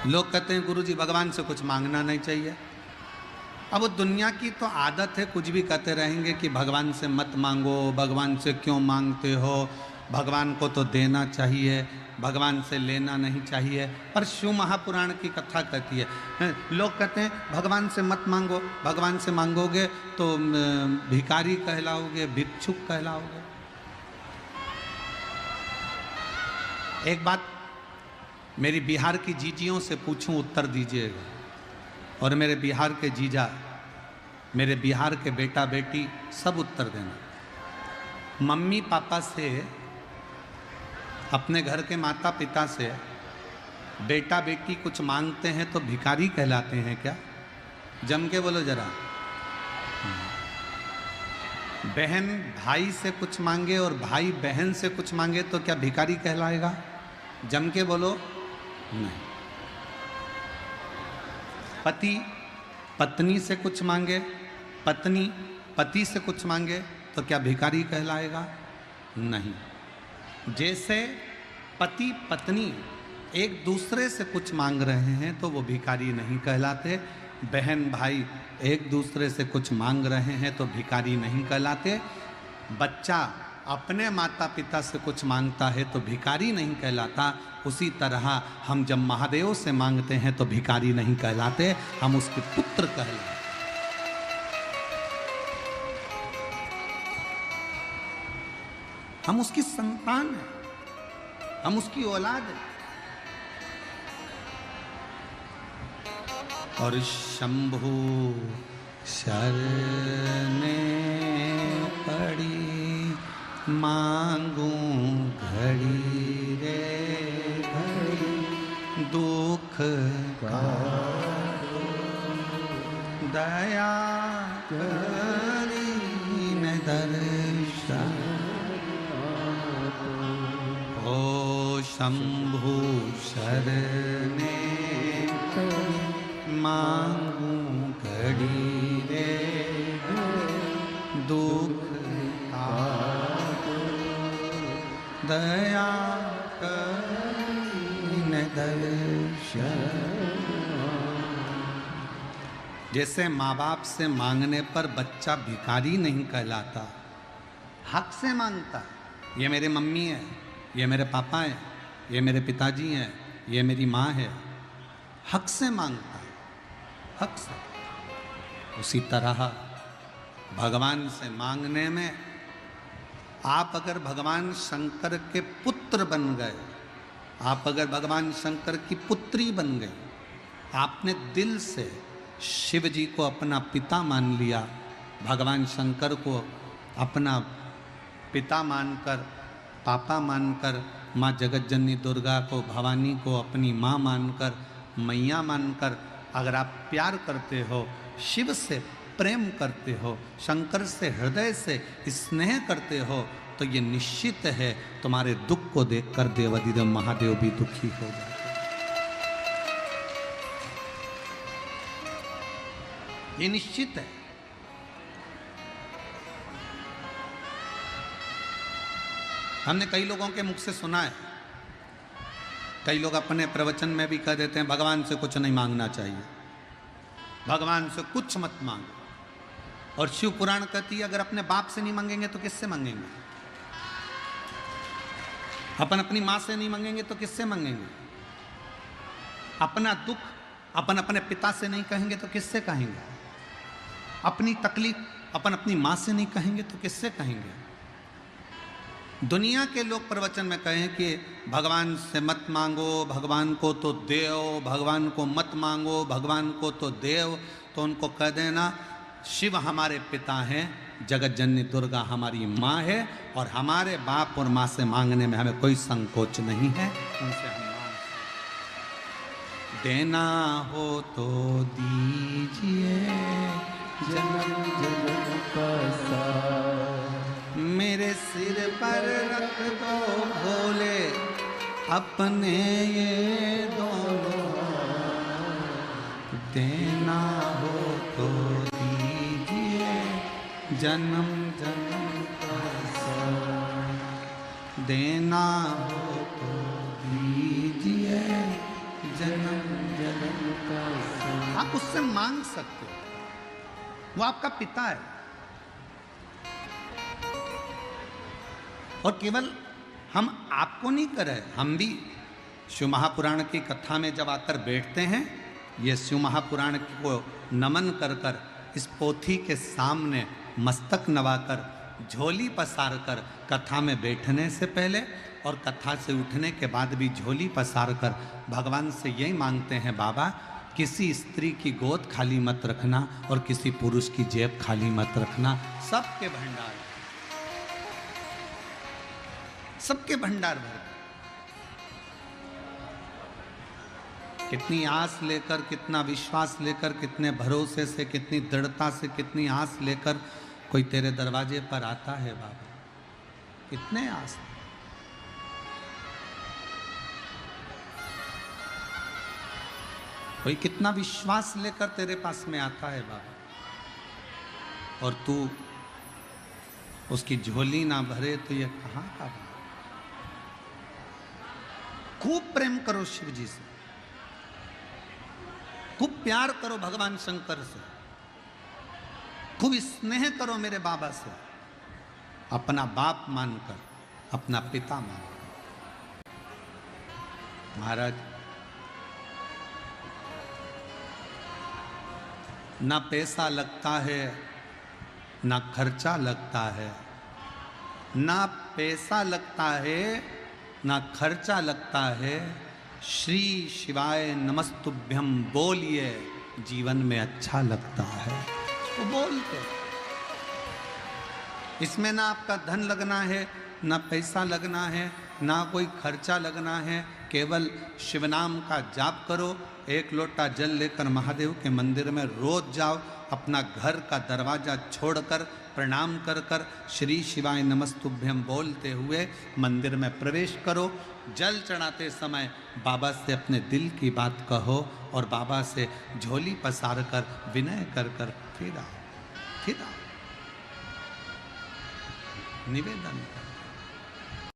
लोग कहते हैं गुरुजी भगवान से कुछ मांगना नहीं चाहिए। अब वो दुनिया की तो आदत है, कुछ भी कहते रहेंगे कि भगवान से मत मांगो, भगवान से क्यों मांगते हो, भगवान को तो देना चाहिए, भगवान से लेना नहीं चाहिए। पर शिव महापुराण की कथा कहती है, लोग कहते हैं भगवान से मत मांगो, भगवान से मांगोगे तो भिखारी कहलाओगे, भिक्षुक कहलाओगे। एक बात मेरी बिहार की जीजियों से पूछूं, उत्तर दीजिएगा। और मेरे बिहार के जीजा, मेरे बिहार के बेटा बेटी सब उत्तर देना। मम्मी पापा से, अपने घर के माता पिता से बेटा बेटी कुछ मांगते हैं तो भिखारी कहलाते हैं क्या? जम के बोलो जरा। बहन भाई से कुछ मांगे और भाई बहन से कुछ मांगे तो क्या भिखारी कहलाएगा? जम के बोलो। नहीं। पति पत्नी से कुछ मांगे, पत्नी पति से कुछ मांगे तो क्या भिखारी कहलाएगा? नहीं। जैसे पति पत्नी एक दूसरे से कुछ मांग रहे हैं तो वो भिखारी नहीं कहलाते, बहन भाई एक दूसरे से कुछ मांग रहे हैं तो भिखारी नहीं कहलाते, बच्चा अपने माता पिता से कुछ मांगता है तो भिखारी नहीं कहलाता। उसी तरह हम जब महादेव से मांगते हैं तो भिखारी नहीं कहलाते, हम उसके पुत्र कहलाते। हम उसकी संतान हैं, हम उसकी औलाद हैं। और शंभु शरणे पड़ी मांगू घड़ी रे घड़ी, दुख का दया करी न दर्शन। ओ शंभु शरणे मांगू घड़ी रे दुख का दया करी न दर्शन। जैसे माँ बाप से मांगने पर बच्चा भिखारी नहीं कहलाता, हक से मांगता। ये मेरे मम्मी है, ये मेरे पापा हैं, ये मेरे पिताजी हैं, ये मेरी माँ है, हक से मांगता, हक से। उसी तरह भगवान से मांगने में, आप अगर भगवान शंकर के पुत्र बन गए, आप अगर भगवान शंकर की पुत्री बन गई, आपने दिल से शिव जी को अपना पिता मान लिया, भगवान शंकर को अपना पिता मानकर, पापा मानकर, माँ जगतजननी दुर्गा को, भवानी को अपनी माँ मानकर, मैया मानकर अगर आप प्यार करते हो, शिव से प्रेम करते हो, शंकर से हृदय से स्नेह करते हो, तो ये निश्चित है तुम्हारे दुख को देखकर देवाधिदेव महादेव भी दुखी हो जाते। ये निश्चित है। हमने कई लोगों के मुख से सुना है, कई लोग अपने प्रवचन में भी कह देते हैं भगवान से कुछ नहीं मांगना चाहिए, भगवान से कुछ मत मांगो। और शिव पुराण कहती है अगर अपने बाप से नहीं मांगेंगे तो किससे मांगेंगे? अपन अपनी माँ से नहीं मांगेंगे तो किससे मांगेंगे? अपना दुख अपन अपने पिता से नहीं कहेंगे तो किससे कहेंगे? अपनी तकलीफ अपन अपनी माँ से नहीं कहेंगे तो किससे कहेंगे? दुनिया के लोग प्रवचन में कहें कि भगवान से मत मांगो, भगवान को तो देव, भगवान को मत मांगो, भगवान को तो देव, तो उनको कह देना शिव हमारे पिता हैं, जगतजननी दुर्गा हमारी माँ है, और हमारे बाप और माँ से मांगने में हमें कोई संकोच नहीं है, उनसे हम मांग। देना हो तो दीजिए जन्म जन्म का, मेरे सिर पर रख दो भोले अपने ये दोनों, देना हो तो दीजिए जन्म जन्म का साथ, देना हो तो दीजिए जन्म जन्म का आप उससे मांग सकते हो, वो आपका पिता है। और केवल हम आपको नहीं कर रहे, हम भी शिव महापुराण की कथा में जब आकर बैठते हैं, ये शिव महापुराण को नमन कर कर इस पोथी के सामने मस्तक नवाकर झोली पसार कर कथा में बैठने से पहले और कथा से उठने के बाद भी झोली पसार कर भगवान से यही मांगते हैं, बाबा किसी स्त्री की गोद खाली मत रखना और किसी पुरुष की जेब खाली मत रखना। सबके भंडार, सबके भंडार भर। कितनी आस लेकर, कितना विश्वास लेकर, कितने भरोसे से, कितनी दृढ़ता से, कितनी आस लेकर कोई तेरे दरवाजे पर आता है बाबा, कितने आस। कोई कितना विश्वास लेकर तेरे पास में आता है बाबा, और तू उसकी झोली ना भरे तो ये कहां का बाबा। खूब प्रेम करो शिव जी से, खूब प्यार करो भगवान शंकर से, खूब स्नेह करो मेरे बाबा से, अपना बाप मानकर, अपना पिता मानकर। महाराज, ना पैसा लगता है, ना खर्चा लगता है, ना पैसा लगता है, ना खर्चा लगता है। श्री शिवाय नमस्तुभ्यम बोलिए, जीवन में अच्छा लगता है। तो बोलते, इसमें ना आपका धन लगना है, ना पैसा लगना है, ना कोई खर्चा लगना है। केवल शिव नाम का जाप करो, एक लोटा जल लेकर महादेव के मंदिर में रोज जाओ, अपना घर का दरवाजा छोड़कर प्रणाम कर कर श्री शिवाय नमस्तुभ्यम बोलते हुए मंदिर में प्रवेश करो। जल चढ़ाते समय बाबा से अपने दिल की बात कहो और बाबा से झोली पसार कर विनय कर कर फिर आओ, निवेदन करो।